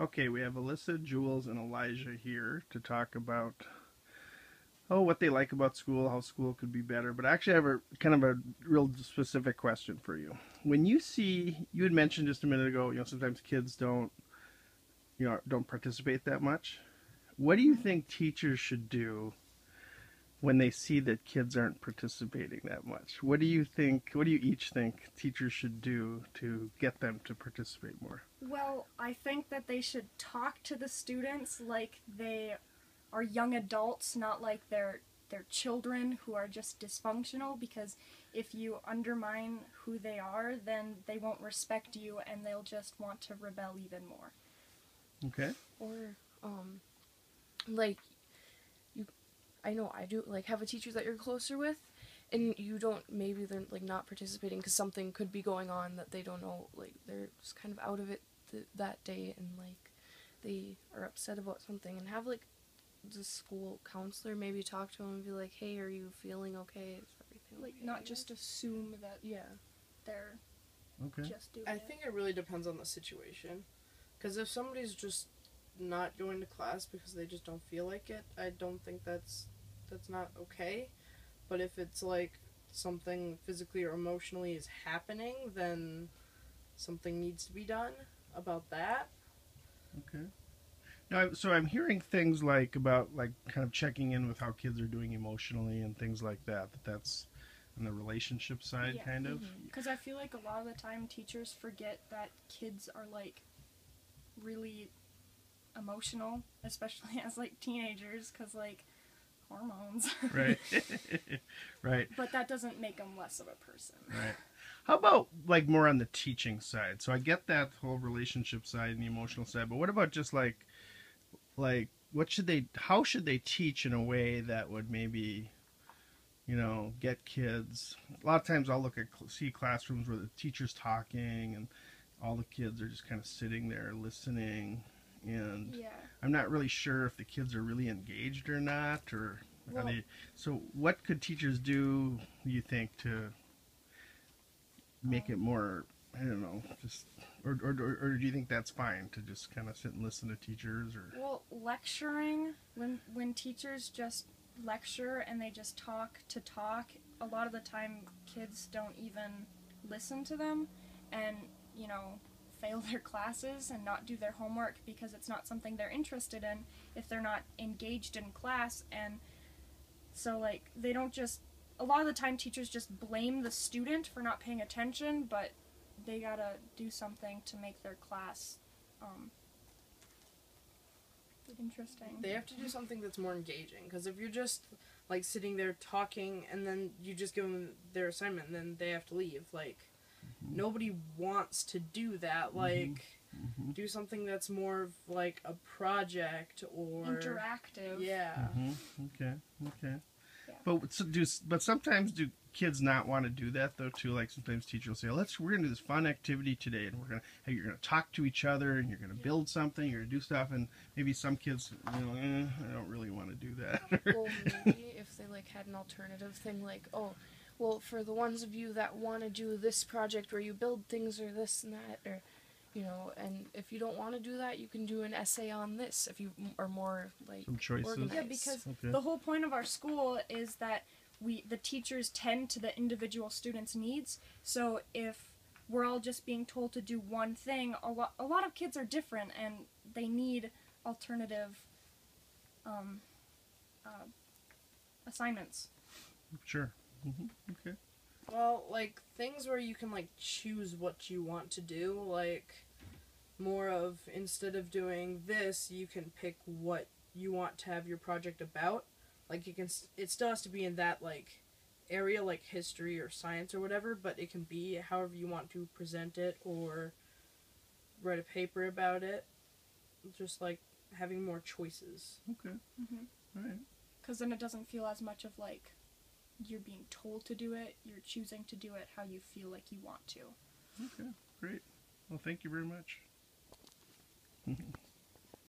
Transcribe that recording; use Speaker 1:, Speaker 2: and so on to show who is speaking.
Speaker 1: Okay, we have Alyssa, Jules, and Elijah here to talk about what they like about school, how school could be better. But I actually have a kind of a real specific question for you. When you see, you had mentioned just a minute ago, sometimes kids don't participate that much. What do you think teachers should do when they see that kids aren't participating that much? What do you think, what do you each think teachers should do to get them to participate more?
Speaker 2: Well, I think that they should talk to the students like they are young adults, not like they're children who are just dysfunctional, because if you undermine who they are, then they won't respect you and they'll just want to rebel even more.
Speaker 1: Okay.
Speaker 3: Or, like, I know I do, like, have a teacher that you're closer with, and you don't, maybe they're, like, not participating because something could be going on that they don't know, like, they're just kind of out of it that day, and, like, they are upset about something, and have, like, the school counselor maybe talk to them and be like, hey, are you feeling okay? Is everything
Speaker 2: Like,
Speaker 3: okay?
Speaker 2: not just assume that they're just doing
Speaker 4: I
Speaker 2: it.
Speaker 4: think it really depends on the situation. Because if somebody's just not going to class because they just don't feel like it, I don't think that's not okay. But if it's like something physically or emotionally is happening, then something needs to be done about that.
Speaker 1: Okay. Now, so I'm hearing things like about like kind of checking in with how kids are doing emotionally and things like that. That's on the relationship side,
Speaker 2: Yeah.
Speaker 1: kind of.
Speaker 2: Because I feel like a lot of the time teachers forget that kids are like really emotional, especially as like teenagers, because like hormones.
Speaker 1: Right. Right.
Speaker 2: But that doesn't make them less of a person.
Speaker 1: Right. How about like more on the teaching side? So I get that whole relationship side and the emotional side, but what about just like how should they teach in a way that would maybe get kids? A lot of times I'll see classrooms where the teacher's talking and all the kids are just kind of sitting there listening, and I'm not really sure if the kids are really engaged or not, or are they. So what could teachers do, you think, to make it more, I don't know, just or do you think that's fine to just kind of sit and listen to teachers? Or
Speaker 2: Well, lecturing, when teachers just lecture and they just talk to talk, a lot of the time kids don't even listen to them and, fail their classes and not do their homework because it's not something they're interested in if they're not engaged in class. And so, like, they don't just, a lot of the time teachers just blame the student for not paying attention, but they gotta do something to make their class interesting.
Speaker 4: They have to do something that's more engaging, because if you're just like sitting there talking and then you just give them their assignment and then they have to leave, like nobody wants to do that. Like do something that's more of like a project or
Speaker 2: interactive.
Speaker 4: Yeah.
Speaker 1: Okay.
Speaker 2: Yeah.
Speaker 1: But sometimes do kids not want to do that though too? Like sometimes teachers will say, we're gonna do this fun activity today, and you're gonna talk to each other, and you're gonna build something, you're gonna do stuff, and maybe some kids, I don't really want to do that.
Speaker 3: Well, maybe if they like had an alternative thing, like, oh, well, for the ones of you that want to do this project where you build things or this and that, or and if you don't want to do that, you can do an essay on this if you are more like
Speaker 1: some choices.
Speaker 3: organized.
Speaker 2: Yeah, because the whole point of our school is that the teachers tend to the individual students' needs. So if we're all just being told to do one thing, a lot of kids are different and they need alternative assignments.
Speaker 1: Sure. Okay.
Speaker 4: Well, like things where you can like choose what you want to do, like more of, instead of doing this, you can pick what you want to have your project about. Like it still has to be in that like area, like history or science or whatever, but it can be however you want to present it or write a paper about it. Just like having more choices.
Speaker 1: Okay. All right.
Speaker 2: Because then it doesn't feel as much of like you're being told to do it, you're choosing to do it how you feel like you want to.
Speaker 1: Okay, great. Well, thank you very much.